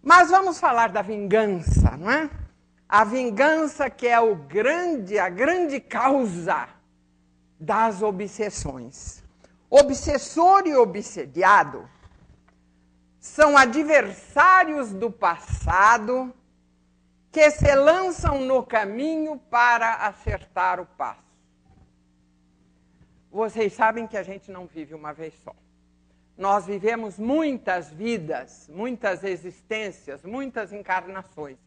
Mas vamos falar da vingança, não é? A vingança que é a grande causa das obsessões. Obsessor e obsediado são adversários do passado que se lançam no caminho para acertar o passo. Vocês sabem que a gente não vive uma vez só. Nós vivemos muitas vidas, muitas existências, muitas encarnações.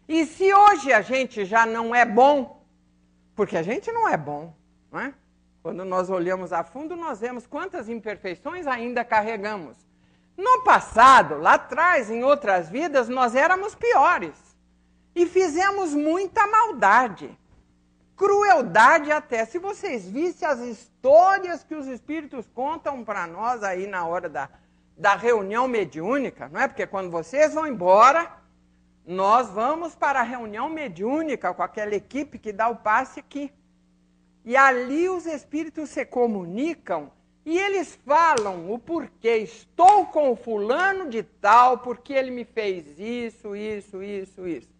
E se hoje a gente já não é bom, porque a gente não é bom, não é? Quando nós olhamos a fundo, nós vemos quantas imperfeições ainda carregamos. No passado, lá atrás, em outras vidas, nós éramos piores. E fizemos muita maldade. Crueldade até. Se vocês vissem as histórias que os espíritos contam para nós aí na hora da reunião mediúnica, não é? Porque quando vocês vão embora, nós vamos para a reunião mediúnica com aquela equipe que dá o passe aqui. E ali os espíritos se comunicam e eles falam o porquê. Estou com o fulano de tal porque ele me fez isso, isso, isso, isso.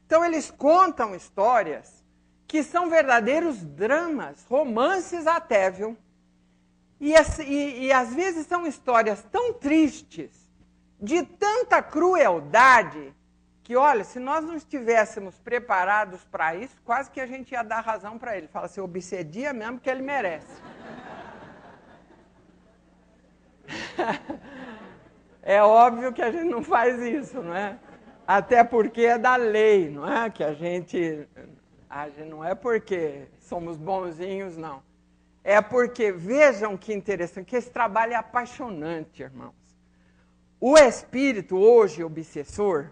Então eles contam histórias que são verdadeiros dramas, romances até, viu? E às vezes são histórias tão tristes, de tanta crueldade, que, olha, se nós não estivéssemos preparados para isso, quase que a gente ia dar razão para ele. Fala assim, obsedia mesmo que ele merece. É óbvio que a gente não faz isso, não é? Até porque é da lei, não é? Que a gente não é porque somos bonzinhos, não. É porque, vejam que interessante, que esse trabalho é apaixonante, irmãos. O espírito, hoje, obsessor,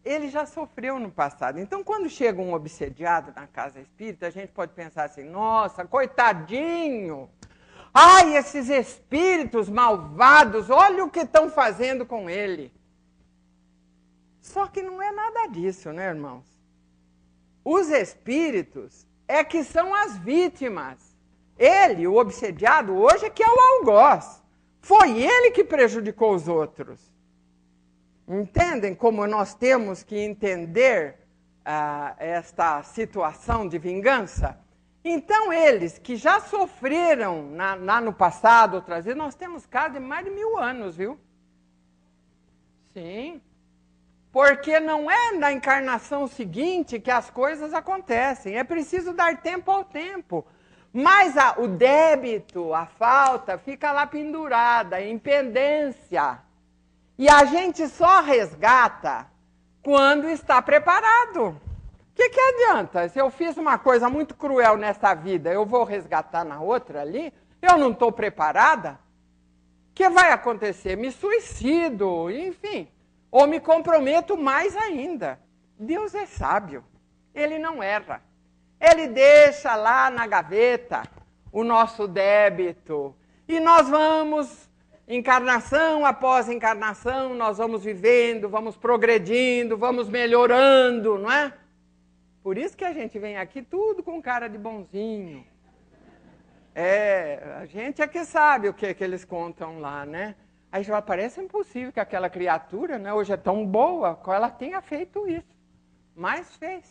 ele já sofreu no passado. Então, quando chega um obsediado na casa espírita, a gente pode pensar assim, nossa, coitadinho! Ai, esses espíritos malvados, olha o que estão fazendo com ele. Só que não é nada disso, né, irmãos? Os espíritos é que são as vítimas. Ele, o obsediado, hoje é que é o algoz. Foi ele que prejudicou os outros. Entendem como nós temos que entender esta situação de vingança? Então, eles que já sofreram lá no passado, outras vezes, nós temos casos de mais de 1000 anos, viu? Sim. Porque não é na encarnação seguinte que as coisas acontecem. É preciso dar tempo ao tempo. Mas o débito, a falta, fica lá pendurada, em pendência. E a gente só resgata quando está preparado. O que adianta? Se eu fiz uma coisa muito cruel nessa vida, eu vou resgatar na outra ali? Eu não estou preparada? O que vai acontecer? Me suicido, enfim. Ou me comprometo mais ainda. Deus é sábio. Ele não erra. Ele deixa lá na gaveta o nosso débito. E nós vamos, encarnação após encarnação, nós vamos vivendo, vamos progredindo, vamos melhorando, não é? Por isso que a gente vem aqui tudo com cara de bonzinho. A gente é que sabe o que eles contam lá, né? Aí já parece impossível que aquela criatura, né, hoje é tão boa, que ela tenha feito isso. Mas fez.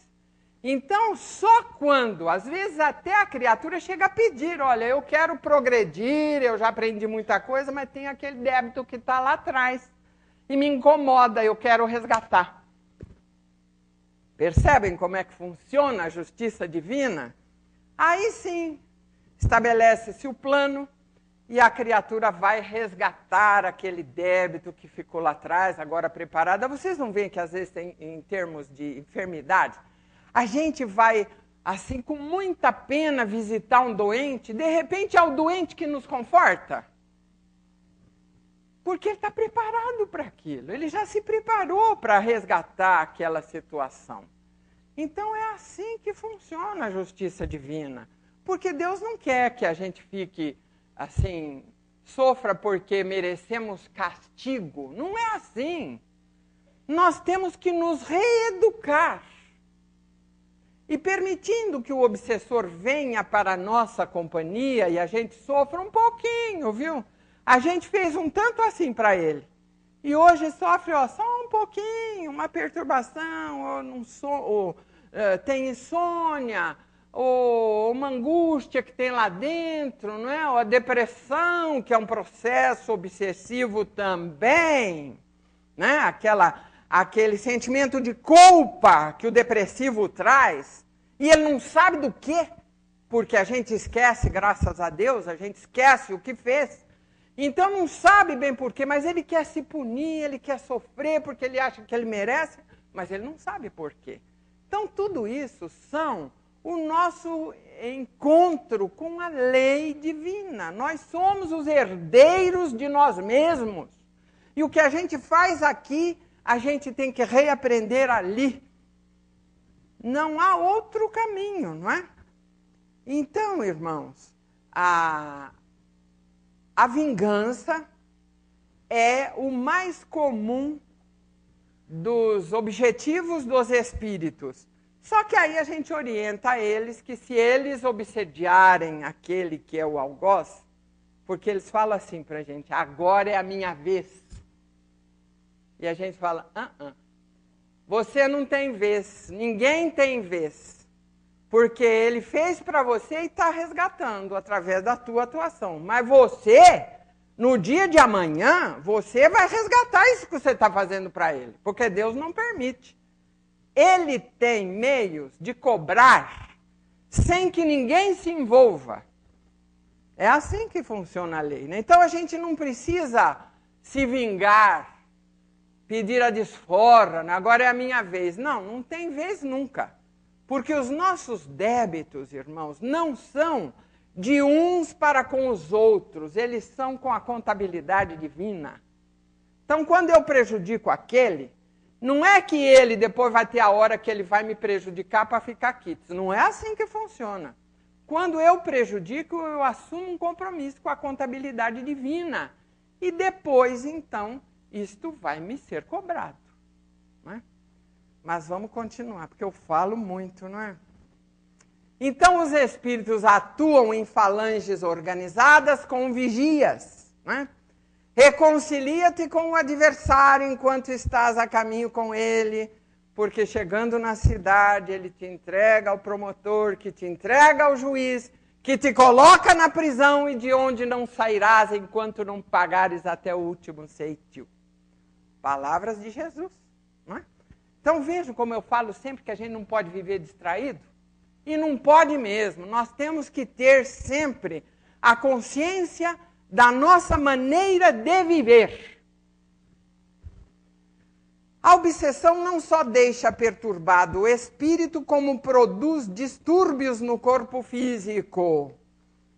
Então, só quando, às vezes até a criatura chega a pedir, olha, eu quero progredir, eu já aprendi muita coisa, mas tem aquele débito que está lá atrás e me incomoda, eu quero resgatar. Percebem como é que funciona a justiça divina? Aí sim, estabelece-se o plano e a criatura vai resgatar aquele débito que ficou lá atrás, agora preparada. Vocês não veem que às vezes tem, em termos de enfermidade, a gente vai, assim, com muita pena visitar um doente, de repente é o doente que nos conforta. Porque ele está preparado para aquilo, ele já se preparou para resgatar aquela situação. Então é assim que funciona a justiça divina. Porque Deus não quer que a gente fique, assim, sofra porque merecemos castigo. Não é assim. Nós temos que nos reeducar. E permitindo que o obsessor venha para a nossa companhia e a gente sofra um pouquinho, viu? A gente fez um tanto assim para ele. E hoje sofre só um pouquinho, uma perturbação, ou tem insônia, ou uma angústia que tem lá dentro, não é? Ou a depressão, que é um processo obsessivo também, né? Aquele sentimento de culpa que o depressivo traz, e ele não sabe do quê, porque a gente esquece, graças a Deus, a gente esquece o que fez. Então não sabe bem por quê, mas ele quer se punir, ele quer sofrer porque ele acha que ele merece, mas ele não sabe por quê. Então tudo isso são o nosso encontro com a lei divina. Nós somos os herdeiros de nós mesmos. E o que a gente faz aqui, a gente tem que reaprender ali. Não há outro caminho, não é? Então, irmãos, a vingança é o mais comum dos objetivos dos espíritos. Só que aí a gente orienta eles que se eles obsediarem aquele que é o algoz, porque eles falam assim pra gente, agora é a minha vez. E a gente fala, você não tem vez, ninguém tem vez. Porque ele fez para você e está resgatando através da tua atuação. Mas você, no dia de amanhã, você vai resgatar isso que você está fazendo para ele. Porque Deus não permite. Ele tem meios de cobrar sem que ninguém se envolva. É assim que funciona a lei, né? Então a gente não precisa se vingar, pedir a desforra, né? Agora é a minha vez. Não tem vez nunca. Porque os nossos débitos, irmãos, não são de uns para com os outros, eles são com a contabilidade divina. Então, quando eu prejudico aquele, não é que ele depois vai ter a hora que ele vai me prejudicar para ficar quites. Não é assim que funciona. Quando eu prejudico, eu assumo um compromisso com a contabilidade divina. E depois, então, isto vai me ser cobrado. Não é? Mas vamos continuar, porque eu falo muito, não é? Então, os espíritos atuam em falanges organizadas com vigias, não é? Reconcilia-te com o adversário enquanto estás a caminho com ele, porque chegando na cidade, ele te entrega ao promotor, que te entrega ao juiz, que te coloca na prisão e de onde não sairás enquanto não pagares até o último ceitil. Palavras de Jesus, não é? Então vejam como eu falo sempre que a gente não pode viver distraído. E não pode mesmo. Nós temos que ter sempre a consciência da nossa maneira de viver. A obsessão não só deixa perturbado o espírito, como produz distúrbios no corpo físico.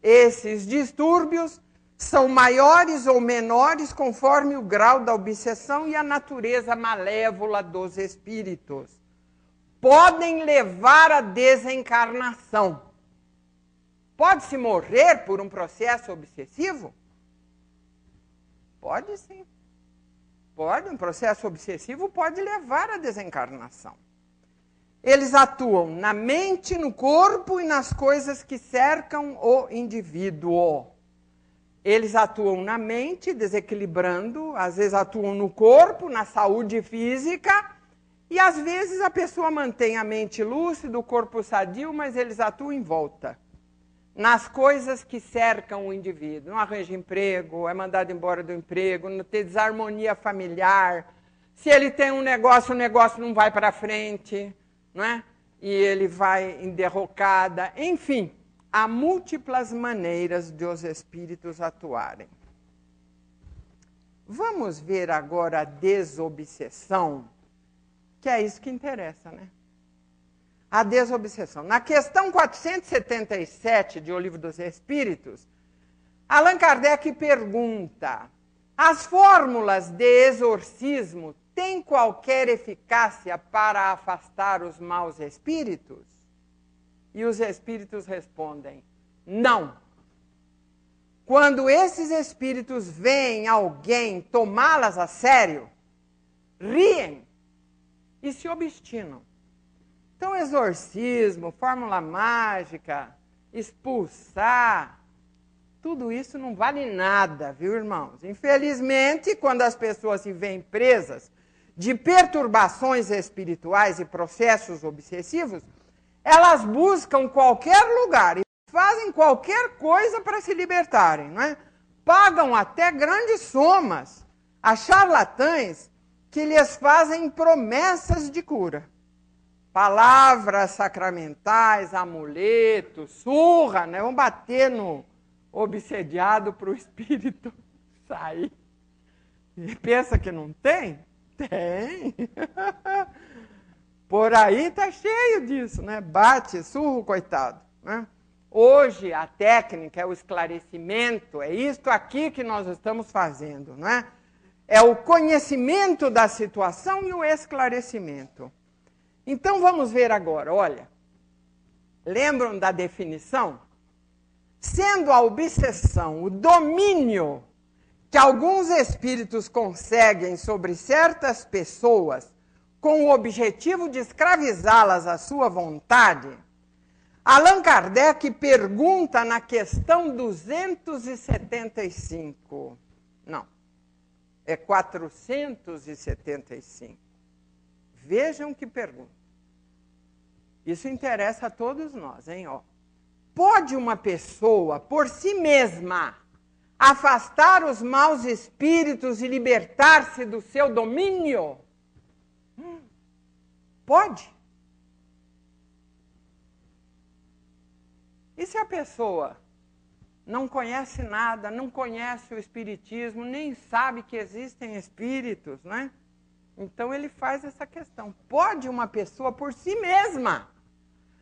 Esses distúrbios são maiores ou menores conforme o grau da obsessão e a natureza malévola dos espíritos. Podem levar à desencarnação. Pode-se morrer por um processo obsessivo? Pode sim. Pode, um processo obsessivo pode levar à desencarnação. Eles atuam na mente, no corpo e nas coisas que cercam o indivíduo. Eles atuam na mente, desequilibrando, às vezes atuam no corpo, na saúde física, e às vezes a pessoa mantém a mente lúcida, o corpo sadio, mas eles atuam em volta. Nas coisas que cercam o indivíduo. Não arranja emprego, é mandado embora do emprego, não tem desarmonia familiar. Se ele tem um negócio, o negócio não vai para frente, não é? E ele vai em derrocada. Enfim, há múltiplas maneiras de os espíritos atuarem. Vamos ver agora a desobsessão, que é isso que interessa, né? A desobsessão. Na questão 477 de O Livro dos Espíritos, Allan Kardec pergunta: as fórmulas de exorcismo têm qualquer eficácia para afastar os maus espíritos? E os espíritos respondem: não. Quando esses espíritos veem alguém tomá-las a sério, riem e se obstinam. Então, exorcismo, fórmula mágica, expulsar, tudo isso não vale nada, viu, irmãos? Infelizmente, quando as pessoas se veem presas de perturbações espirituais e processos obsessivos, elas buscam qualquer lugar e fazem qualquer coisa para se libertarem, não é? Pagam até grandes somas a charlatães que lhes fazem promessas de cura. Palavras sacramentais, amuletos, surra, né? Vão bater no obsediado para o espírito sair. E pensa que não tem? Tem. Por aí está cheio disso, né? Bate, surro, coitado, né? Hoje a técnica é o esclarecimento, é isto aqui que nós estamos fazendo, não é? É o conhecimento da situação e o esclarecimento. Então vamos ver agora, olha. Lembram da definição? Sendo a obsessão o domínio que alguns espíritos conseguem sobre certas pessoas com o objetivo de escravizá-las à sua vontade, Allan Kardec pergunta na questão 275. Não, é 475. Vejam que pergunta. Isso interessa a todos nós, hein? Ó. Pode uma pessoa, por si mesma, afastar os maus espíritos e libertar-se do seu domínio? Pode. E se a pessoa não conhece nada, não conhece o espiritismo, nem sabe que existem espíritos, né? Então ele faz essa questão. Pode uma pessoa por si mesma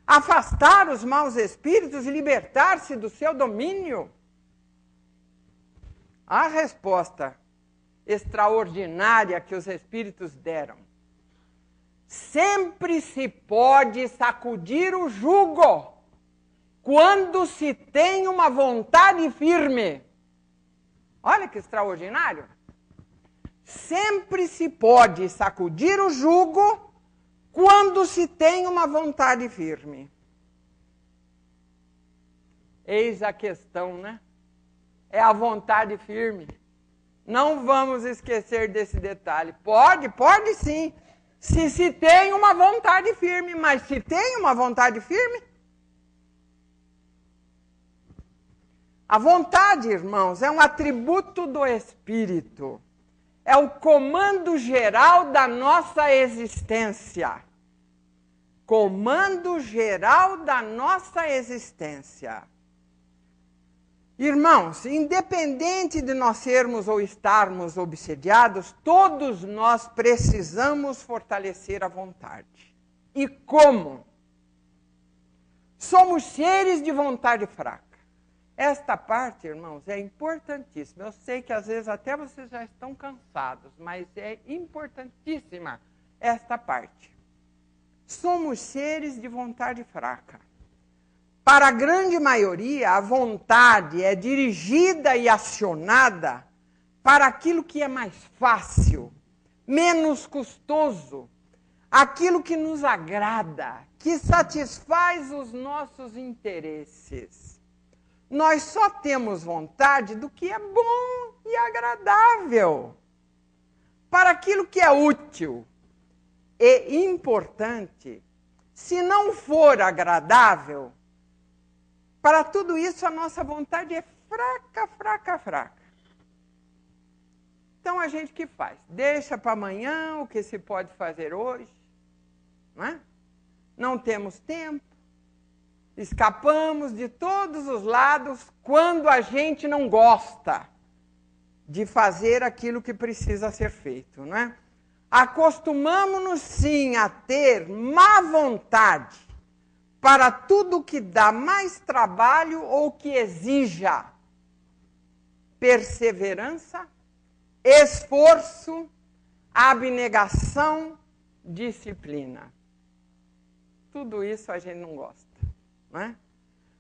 afastar os maus espíritos e libertar-se do seu domínio? A resposta extraordinária que os espíritos deram. Sempre se pode sacudir o jugo quando se tem uma vontade firme. Olha que extraordinário. Sempre se pode sacudir o jugo quando se tem uma vontade firme. Eis a questão, né? É a vontade firme. Não vamos esquecer desse detalhe. Pode sim. Se tem uma vontade firme, mas se tem uma vontade firme, a vontade, irmãos, é um atributo do Espírito. É o comando geral da nossa existência. Comando geral da nossa existência. Irmãos, independente de nós sermos ou estarmos obsediados, todos nós precisamos fortalecer a vontade. E como? Somos seres de vontade fraca. Esta parte, irmãos, é importantíssima. Eu sei que às vezes até vocês já estão cansados, mas é importantíssima esta parte. Somos seres de vontade fraca. Para a grande maioria, a vontade é dirigida e acionada para aquilo que é mais fácil, menos custoso, aquilo que nos agrada, que satisfaz os nossos interesses. Nós só temos vontade do que é bom e agradável, para aquilo que é útil e importante. Se não for agradável, para tudo isso a nossa vontade é fraca, fraca, fraca. Então a gente que faz? Deixa para amanhã o que se pode fazer hoje, não é? Não temos tempo. Escapamos de todos os lados quando a gente não gosta de fazer aquilo que precisa ser feito, não é? Acostumamos-nos sim a ter má vontade para tudo que dá mais trabalho ou que exija perseverança, esforço, abnegação, disciplina. Tudo isso a gente não gosta. Não é?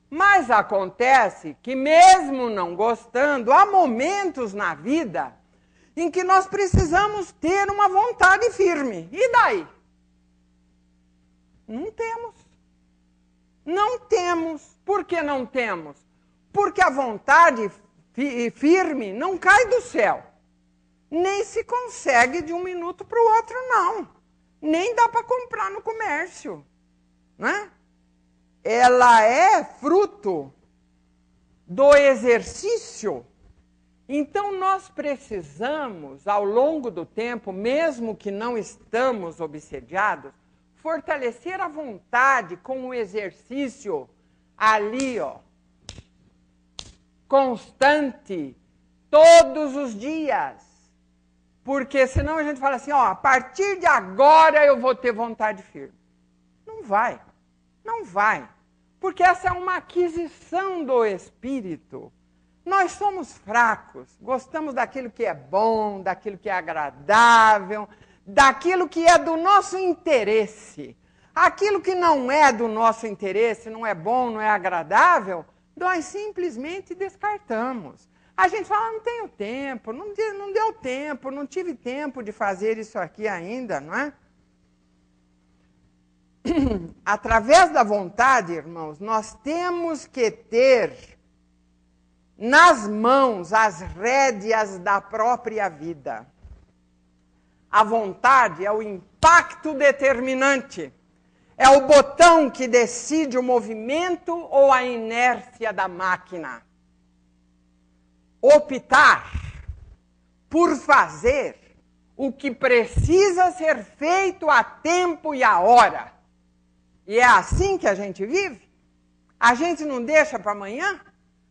Mas acontece que mesmo não gostando, há momentos na vida em que nós precisamos ter uma vontade firme. E daí? Não temos. Não temos. Por que não temos? Porque a vontade firme não cai do céu. nem se consegue de um minuto para o outro, não. Nem dá para comprar no comércio, né? Ela é fruto do exercício. Então, nós precisamos, ao longo do tempo, mesmo que não estamos obsediados, fortalecer a vontade com o exercício ali, ó, constante, todos os dias. Porque senão a gente fala assim, ó, a partir de agora eu vou ter vontade firme. Não vai, não vai. Porque essa é uma aquisição do espírito. Nós somos fracos, gostamos daquilo que é bom, daquilo que é agradável, daquilo que é do nosso interesse. Aquilo que não é do nosso interesse, não é bom, não é agradável, nós simplesmente descartamos. A gente fala, não tenho tempo, não deu tempo, não tive tempo de fazer isso aqui ainda, não é? Através da vontade, irmãos, nós temos que ter nas mãos as rédeas da própria vida. A vontade é o impacto determinante. É o botão que decide o movimento ou a inércia da máquina. Optar por fazer o que precisa ser feito a tempo e a hora. E é assim que a gente vive? A gente não deixa para amanhã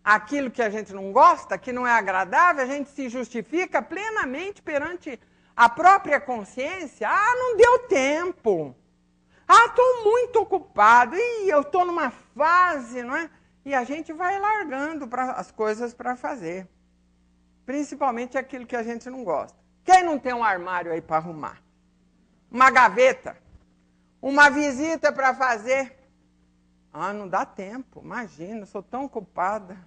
aquilo que a gente não gosta, que não é agradável, a gente se justifica plenamente perante a própria consciência. Ah, não deu tempo. Ah, estou muito ocupado. Ih, eu estou numa fase, não é? E a gente vai largando as coisas para fazer. Principalmente aquilo que a gente não gosta. Quem não tem um armário aí para arrumar? Uma gaveta? Uma visita para fazer? Ah, não dá tempo. Imagina, sou tão ocupada.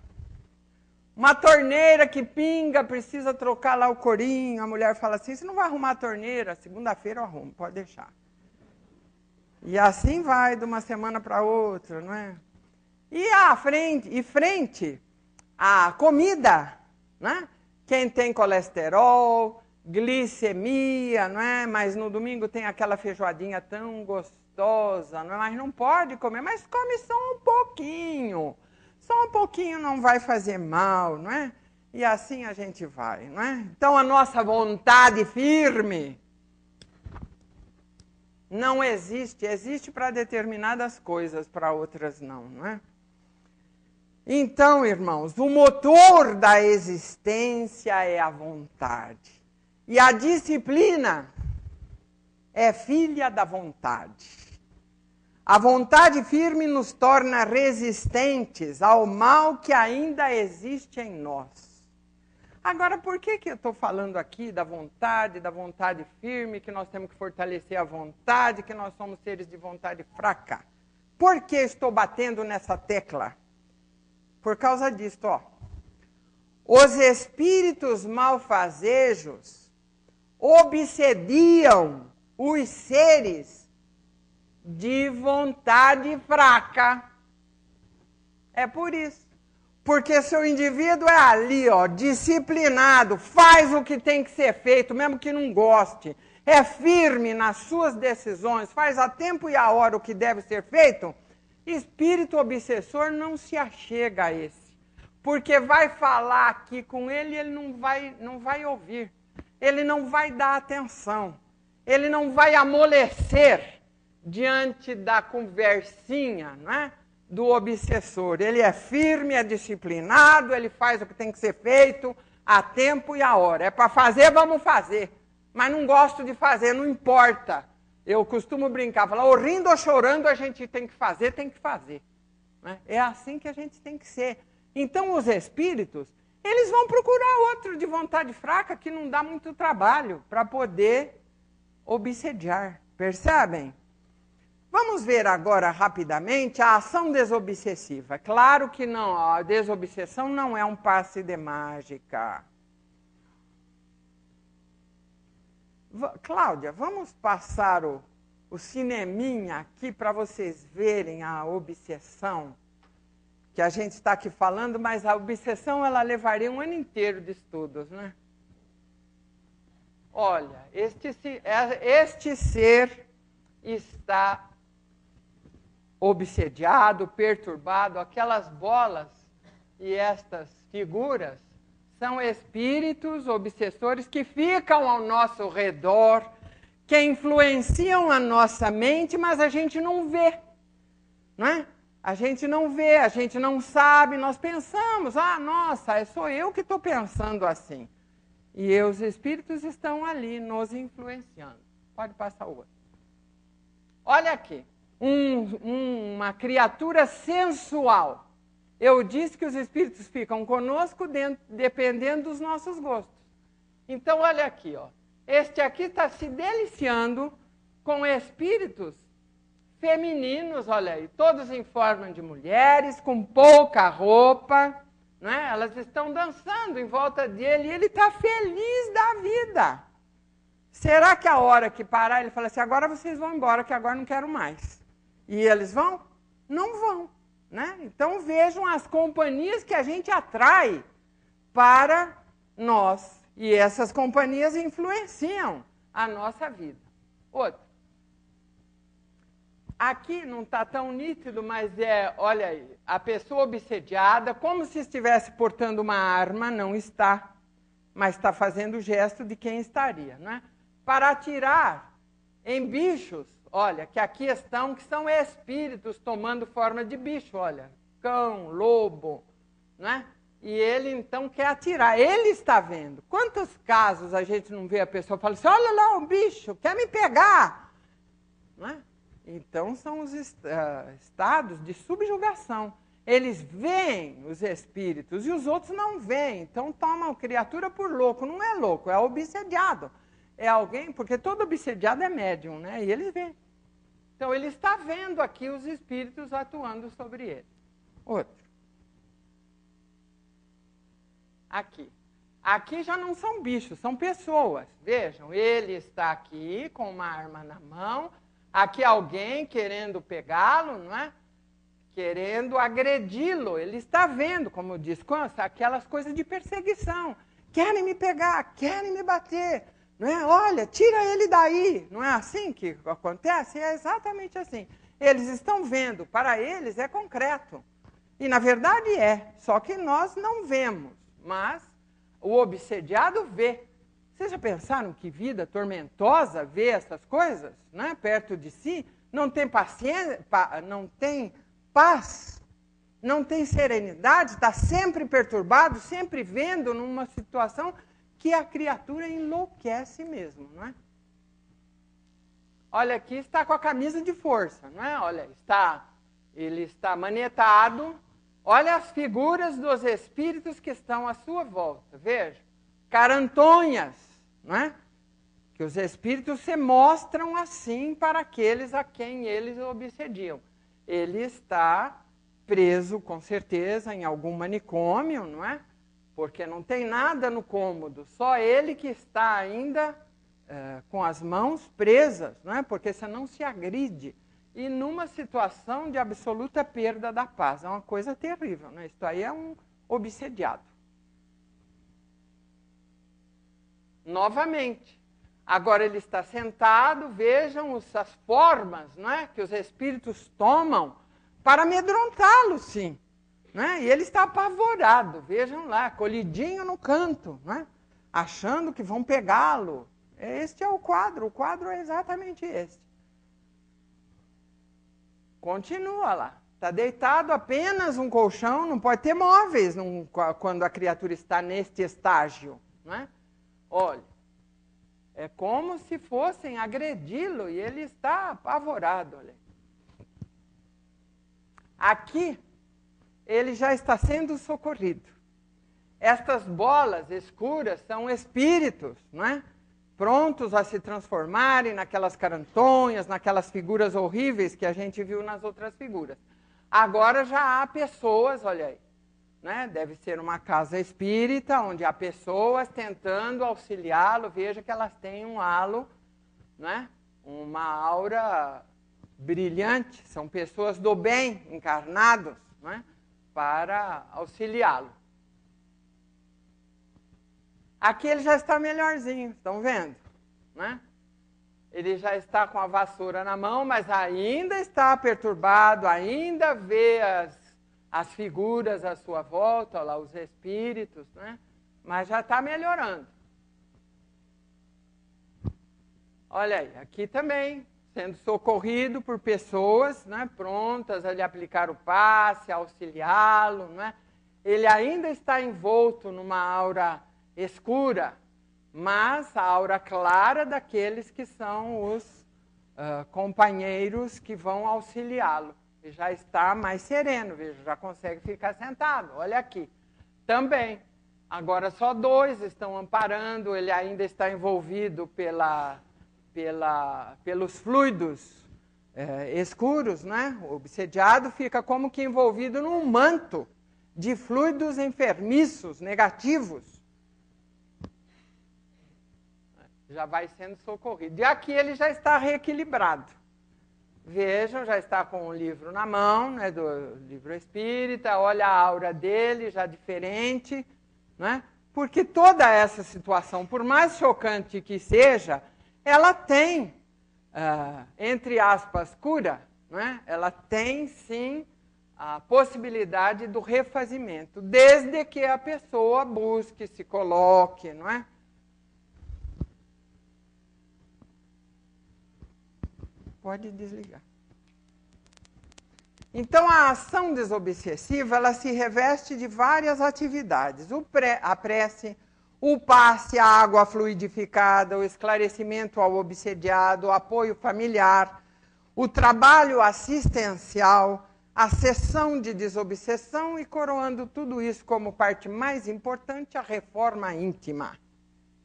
Uma torneira que pinga, precisa trocar lá o corinho. A mulher fala assim, você não vai arrumar a torneira? Segunda-feira eu arrumo, pode deixar. E assim vai, de uma semana para outra, não é? E frente à comida, né? Quem tem colesterol, glicemia, não é? Mas no domingo tem aquela feijoadinha tão gostosa, não é? Mas não pode comer, mas come só um pouquinho. Só um pouquinho não vai fazer mal, não é? E assim a gente vai, não é? Então a nossa vontade firme não existe. Existe para determinadas coisas, para outras não, não é? Então, irmãos, o motor da existência é a vontade. E a disciplina é filha da vontade. A vontade firme nos torna resistentes ao mal que ainda existe em nós. Agora, por que eu estou falando aqui da vontade firme, que nós temos que fortalecer a vontade, que nós somos seres de vontade fraca? Por que estou batendo nessa tecla? Por causa disso, ó. Os espíritos malfazejos obsediam os seres de vontade fraca. É por isso. Porque se o indivíduo é ali, ó, disciplinado, faz o que tem que ser feito, mesmo que não goste, é firme nas suas decisões, faz a tempo e a hora o que deve ser feito, espírito obsessor não se achega a esse. Porque vai falar aqui com ele e ele não vai ouvir. Ele não vai dar atenção. Ele não vai amolecer diante da conversinha, não é? Do obsessor. Ele é firme, é disciplinado, ele faz o que tem que ser feito a tempo e a hora. É para fazer, vamos fazer. Mas não gosto de fazer, não importa. Eu costumo brincar, falar, ou rindo ou chorando, a gente tem que fazer, né? É assim que a gente tem que ser. Então os espíritos, eles vão procurar outro de vontade fraca que não dá muito trabalho para poder obsediar. Percebem? Vamos ver agora rapidamente a ação desobsessiva. Claro que não, a desobsessão não é um passe de mágica. Cláudia, vamos passar o cineminha aqui para vocês verem a obsessão que a gente está aqui falando, mas a obsessão ela levaria um ano inteiro de estudos, né? olha, este ser está obsediado, perturbado, aquelas bolas e estas figuras são espíritos obsessores que ficam ao nosso redor, que influenciam a nossa mente, mas a gente não vê, não é? A gente não vê, a gente não sabe, nós pensamos, nossa, sou eu que estou pensando assim. E os espíritos estão ali nos influenciando. Pode passar o outro. Olha aqui, uma criatura sensual. Eu disse que os espíritos ficam conosco dependendo dos nossos gostos. Então, olha aqui, ó. Este aqui está se deliciando com espíritos femininos, olha aí, todos em forma de mulheres, com pouca roupa, né? Elas estão dançando em volta dele e ele está feliz da vida. Será que a hora que parar, ele fala assim, agora vocês vão embora, que agora não quero mais. E eles vão? Não vão. Né? Então vejam as companhias que a gente atrai para nós. E essas companhias influenciam a nossa vida. Outro. Aqui não está tão nítido, mas olha aí, a pessoa obsediada, como se estivesse portando uma arma, não está, mas está fazendo o gesto de quem estaria, não é? Para atirar em bichos, olha, que aqui estão, que são espíritos tomando forma de bicho, olha, cão, lobo, não é? E ele então quer atirar, ele está vendo. Quantos casos a gente não vê a pessoa falando assim, olha lá o bicho, quer me pegar, não é? Então, são os estados de subjugação. Eles veem os espíritos e os outros não veem. Então, tomam a criatura por louco. Não é louco, é obsediado. É alguém, porque todo obsediado é médium, né? E eles veem. Então, ele está vendo aqui os espíritos atuando sobre ele. Outro. Aqui. Aqui já não são bichos, são pessoas. Vejam, ele está aqui com uma arma na mão. Aqui alguém querendo pegá-lo, não é? Querendo agredi-lo. Ele está vendo, como eu disse, aquelas coisas de perseguição. Querem me pegar, querem me bater. Não é? Olha, tira ele daí. Não é assim que acontece? É exatamente assim. Eles estão vendo, para eles é concreto. E na verdade é, só que nós não vemos. Mas o obsediado vê. Vocês já pensaram que vida tormentosa ver essas coisas, né, perto de si? Não tem paciência, não tem paz, não tem serenidade, está sempre perturbado, sempre vendo numa situação que a criatura enlouquece mesmo, não é? Olha, aqui está com a camisa de força, não é? Olha, ele está manietado. Olha as figuras dos espíritos que estão à sua volta, veja. Carantonhas, não é? Que os espíritos se mostram assim para aqueles a quem eles obsediam. Ele está preso, com certeza, em algum manicômio, não é? Porque não tem nada no cômodo, só ele que está ainda com as mãos presas, não é? Porque senão se agride. E numa situação de absoluta perda da paz. É uma coisa terrível, né? Isto aí é um obsediado. Novamente. Agora ele está sentado, vejam as formas, não é, que os espíritos tomam para amedrontá-lo, sim. Não é? E ele está apavorado, vejam lá, colhidinho no canto, não é? Achando que vão pegá-lo. Este é o quadro é exatamente este. Continua lá. Está deitado apenas um colchão, não pode ter móveis quando a criatura está neste estágio, não é? Olha, é como se fossem agredi-lo e ele está apavorado. Olha. Aqui, ele já está sendo socorrido. Estas bolas escuras são espíritos, não é? Prontos a se transformarem naquelas carantonhas, naquelas figuras horríveis que a gente viu nas outras figuras. Agora já há pessoas, olha aí, né? Deve ser uma casa espírita, onde há pessoas tentando auxiliá-lo. Veja que elas têm um halo, né? Uma aura brilhante. São pessoas do bem, encarnados, né? Para auxiliá-lo. Aqui ele já está melhorzinho, estão vendo? né? Ele já está com a vassoura na mão, mas ainda está perturbado, ainda vê as figuras à sua volta, lá, os espíritos, né? Mas já está melhorando. Olha aí, aqui também, sendo socorrido por pessoas, né, prontas a lhe aplicar o passe, auxiliá-lo, né? Ele ainda está envolto numa aura escura, mas a aura clara daqueles que são os companheiros que vão auxiliá-lo. E já está mais sereno, veja, já consegue ficar sentado. Olha aqui, também. Agora só 2 estão amparando, ele ainda está envolvido pelos fluidos escuros, né? O obsediado fica como que envolvido num manto de fluidos enfermiços, negativos. Já vai sendo socorrido. E aqui ele já está reequilibrado. Vejam, já está com o livro na mão, né, do livro espírita, olha a aura dele, já diferente, né? Porque toda essa situação, por mais chocante que seja, ela tem, entre aspas, cura, né? Ela tem, sim, a possibilidade do refazimento, desde que a pessoa busque, se coloque, não é? Pode desligar. Então, a ação desobsessiva, ela se reveste de várias atividades. A prece, o passe à água fluidificada, o esclarecimento ao obsediado, o apoio familiar, o trabalho assistencial, a sessão de desobsessão e, coroando tudo isso como parte mais importante, a reforma íntima.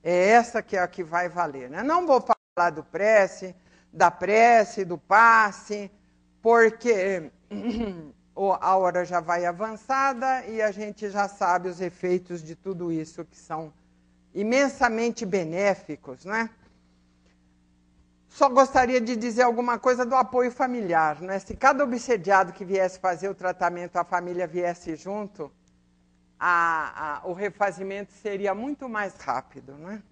É essa que é a que vai valer, né? Não vou falar da prece, do passe, porque a hora já vai avançada e a gente já sabe os efeitos de tudo isso, que são imensamente benéficos, né? Só gostaria de dizer alguma coisa do apoio familiar, né? Se cada obsediado que viesse fazer o tratamento, a família viesse junto, o refazimento seria muito mais rápido, né?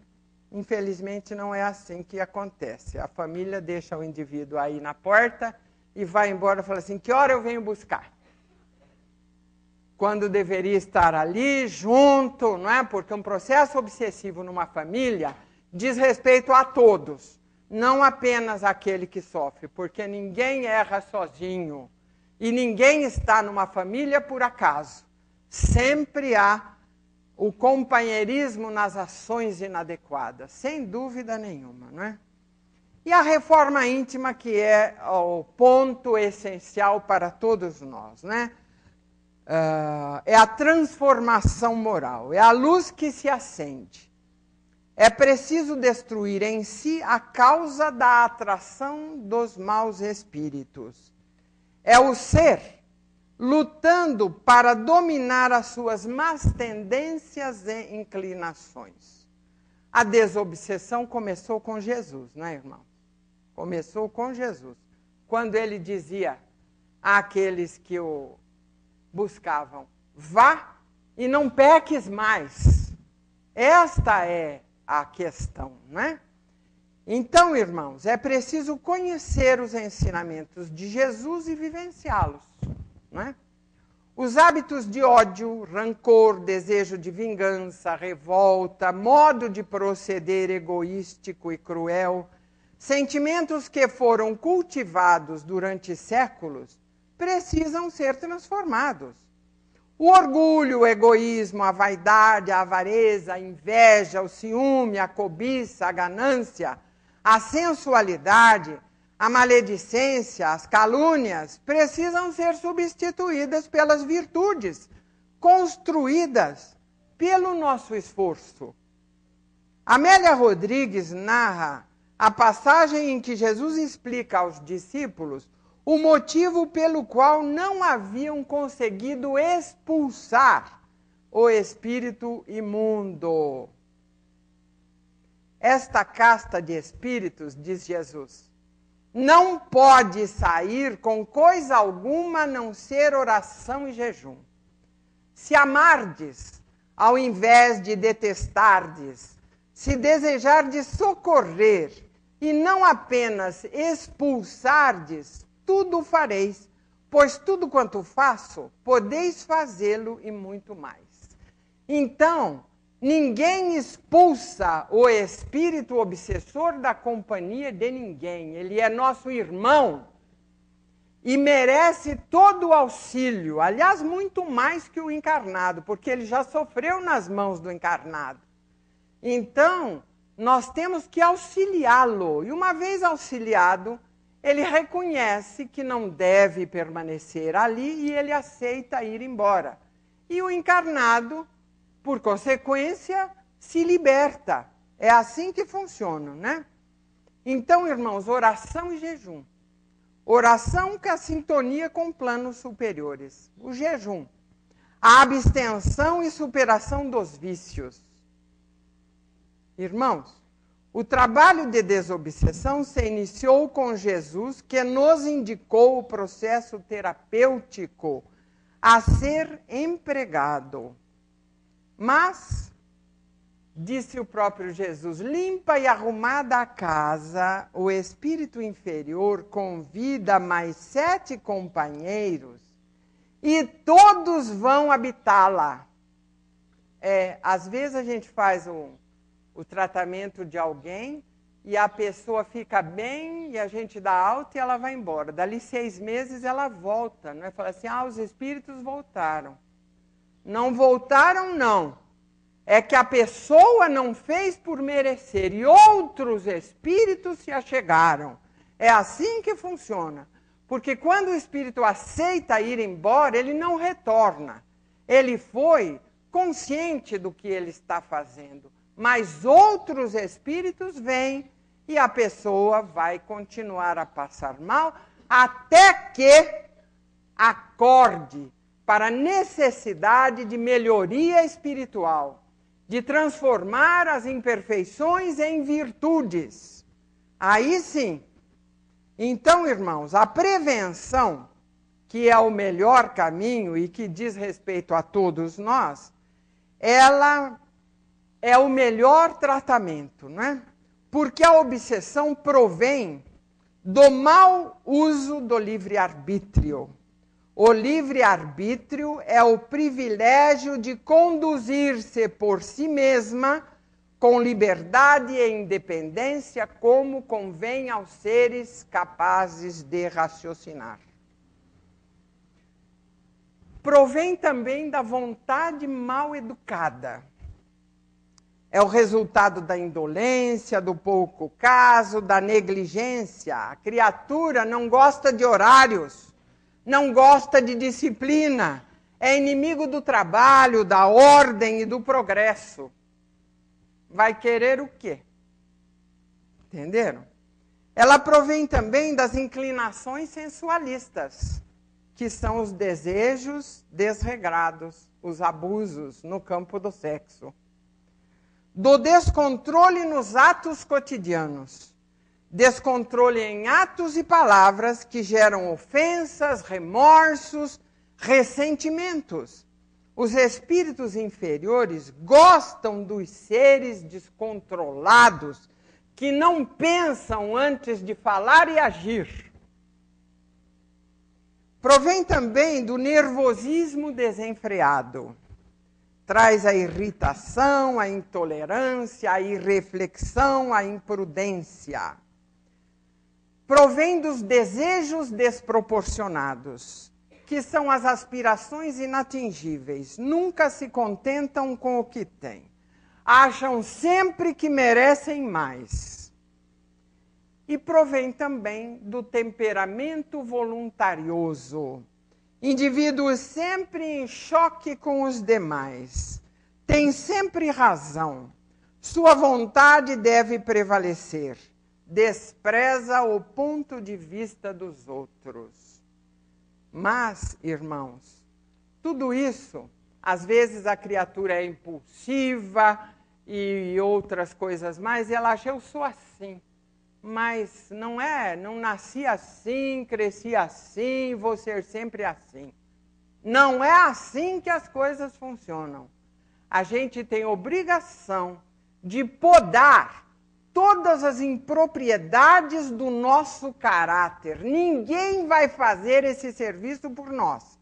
Infelizmente, não é assim que acontece. A família deixa o indivíduo aí na porta e vai embora e fala assim, que hora eu venho buscar? Quando deveria estar ali, junto, não é? Porque um processo obsessivo numa família diz respeito a todos, não apenas àquele que sofre, porque ninguém erra sozinho e ninguém está numa família por acaso. Sempre há o companheirismo nas ações inadequadas, sem dúvida nenhuma, não é? E a reforma íntima, que é o ponto essencial para todos nós, né? É a transformação moral, é a luz que se acende. É preciso destruir em si a causa da atração dos maus espíritos. É o ser lutando para dominar as suas más tendências e inclinações. A desobsessão começou com Jesus, não é, irmão? Começou com Jesus. Quando ele dizia àqueles que o buscavam, vá e não peques mais. Esta é a questão, não é? Então, irmãos, é preciso conhecer os ensinamentos de Jesus e vivenciá-los, não é? Os hábitos de ódio, rancor, desejo de vingança, revolta, modo de proceder egoístico e cruel, sentimentos que foram cultivados durante séculos, precisam ser transformados. O orgulho, o egoísmo, a vaidade, a avareza, a inveja, o ciúme, a cobiça, a ganância, a sensualidade, a maledicência, as calúnias, precisam ser substituídas pelas virtudes construídas pelo nosso esforço. Amélia Rodrigues narra a passagem em que Jesus explica aos discípulos o motivo pelo qual não haviam conseguido expulsar o espírito imundo. Esta casta de espíritos, diz Jesus, não pode sair com coisa alguma a não ser oração e jejum. Se amardes, ao invés de detestardes, se desejardes socorrer, e não apenas expulsardes, tudo fareis, pois tudo quanto faço, podeis fazê-lo e muito mais. Então, ninguém expulsa o espírito obsessor da companhia de ninguém. Ele é nosso irmão e merece todo o auxílio. Aliás, muito mais que o encarnado, porque ele já sofreu nas mãos do encarnado. Então, nós temos que auxiliá-lo. E uma vez auxiliado, ele reconhece que não deve permanecer ali e ele aceita ir embora. E o encarnado, por consequência, se liberta. É assim que funciona, né? Então, irmãos, oração e jejum. Oração que é a sintonia com planos superiores. O jejum. A abstenção e superação dos vícios. Irmãos, o trabalho de desobsessão se iniciou com Jesus, que nos indicou o processo terapêutico a ser empregado. Mas, disse o próprio Jesus, limpa e arrumada a casa, o espírito inferior convida mais 7 companheiros e todos vão habitá-la. Às vezes a gente faz o tratamento de alguém e a pessoa fica bem e a gente dá alta e ela vai embora. Dali 6 meses ela volta, não é? Fala assim, os espíritos voltaram. Não voltaram, não. É que a pessoa não fez por merecer e outros espíritos se achegaram. É assim que funciona. Porque quando o espírito aceita ir embora, ele não retorna. Ele foi consciente do que ele está fazendo. Mas outros espíritos vêm e a pessoa vai continuar a passar mal até que acorde para a necessidade de melhoria espiritual, de transformar as imperfeições em virtudes. Aí sim. Então, irmãos, a prevenção, que é o melhor caminho e que diz respeito a todos nós, ela é o melhor tratamento, não é? Porque a obsessão provém do mau uso do livre-arbítrio. O livre-arbítrio é o privilégio de conduzir-se por si mesma com liberdade e independência, como convém aos seres capazes de raciocinar. Provém também da vontade mal educada. É o resultado da indolência, do pouco caso, da negligência. A criatura não gosta de horários, não gosta de disciplina, é inimigo do trabalho, da ordem e do progresso. Vai querer o quê? Entenderam? Ela provém também das inclinações sensualistas, que são os desejos desregrados, os abusos no campo do sexo. Do descontrole nos atos cotidianos, descontrole em atos e palavras que geram ofensas, remorsos, ressentimentos. Os espíritos inferiores gostam dos seres descontrolados, que não pensam antes de falar e agir. Provém também do nervosismo desenfreado. Traz a irritação, a intolerância, a irreflexão, a imprudência. Provém dos desejos desproporcionados, que são as aspirações inatingíveis. Nunca se contentam com o que têm. Acham sempre que merecem mais. E provém também do temperamento voluntarioso. Indivíduos sempre em choque com os demais. Tem sempre razão. Sua vontade deve prevalecer. Despreza o ponto de vista dos outros. Mas, irmãos, tudo isso, às vezes a criatura é impulsiva e outras coisas mais, e ela acha, eu sou assim. Mas não nasci assim, cresci assim, vou ser sempre assim. Não é assim que as coisas funcionam. A gente tem obrigação de podar todas as impropriedades do nosso caráter. Ninguém vai fazer esse serviço por nós.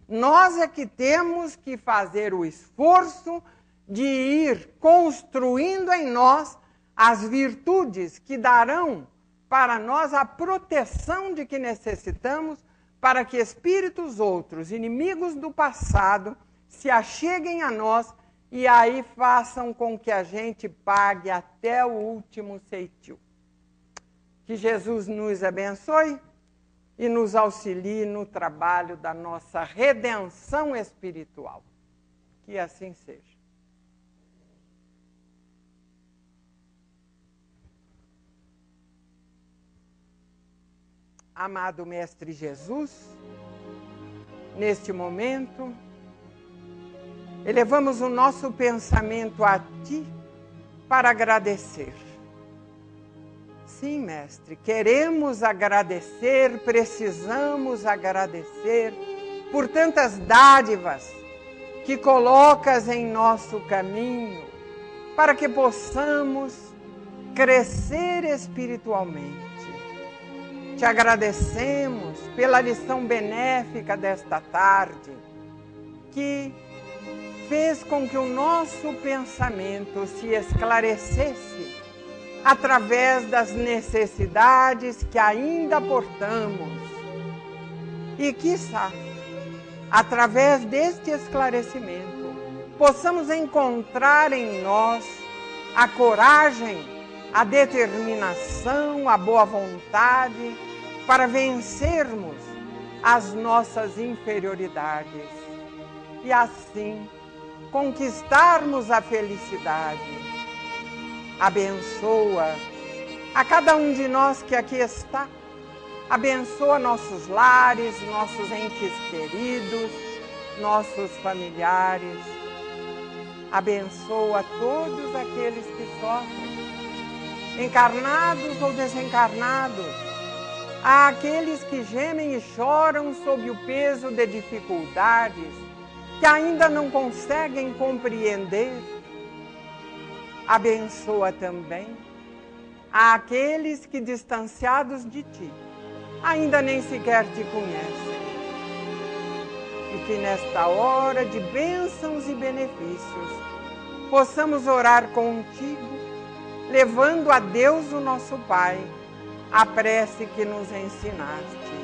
Nós é que temos que fazer o esforço de ir construindo em nós as virtudes que darão para nós a proteção de que necessitamos para que espíritos outros, inimigos do passado, se acheguem a nós e aí façam com que a gente pague até o último ceitil. Que Jesus nos abençoe e nos auxilie no trabalho da nossa redenção espiritual. Que assim seja. Amado Mestre Jesus, neste momento, elevamos o nosso pensamento a Ti para agradecer. Sim, Mestre, queremos agradecer, precisamos agradecer por tantas dádivas que colocas em nosso caminho para que possamos crescer espiritualmente. Te agradecemos pela lição benéfica desta tarde, que fez com que o nosso pensamento se esclarecesse através das necessidades que ainda portamos. E, quiçá, através deste esclarecimento, possamos encontrar em nós a coragem, a determinação, a boa vontade para vencermos as nossas inferioridades e assim conquistarmos a felicidade. Abençoa a cada um de nós que aqui está, abençoa nossos lares, nossos entes queridos, nossos familiares, abençoa todos aqueles que sofrem, encarnados ou desencarnados, àqueles que gemem e choram sob o peso de dificuldades que ainda não conseguem compreender. Abençoa também àqueles que, distanciados de Ti, ainda nem sequer Te conhecem. E que nesta hora de bênçãos e benefícios possamos orar contigo, levando a Deus, o nosso Pai, a prece que nos ensinaste.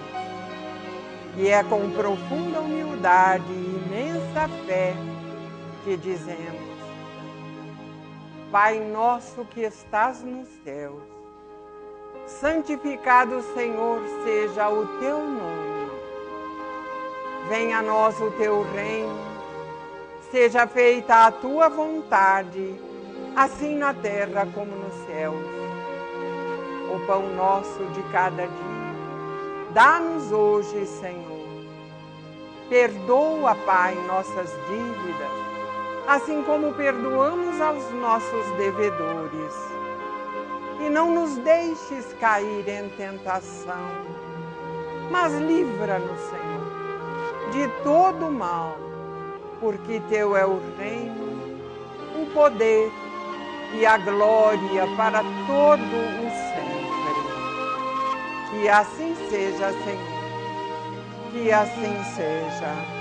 E é com profunda humildade e imensa fé que dizemos: Pai nosso que estás nos céus, santificado, Senhor, seja o Teu nome. Venha a nós o Teu reino, seja feita a Tua vontade, assim na terra como nos céus. O pão nosso de cada dia, dá-nos hoje, Senhor. Perdoa, Pai, nossas dívidas, assim como perdoamos aos nossos devedores. E não nos deixes cair em tentação, mas livra-nos, Senhor, de todo o mal, porque Teu é o reino, o poder e a glória para todo o sempre. Que assim seja, Senhor, que assim seja.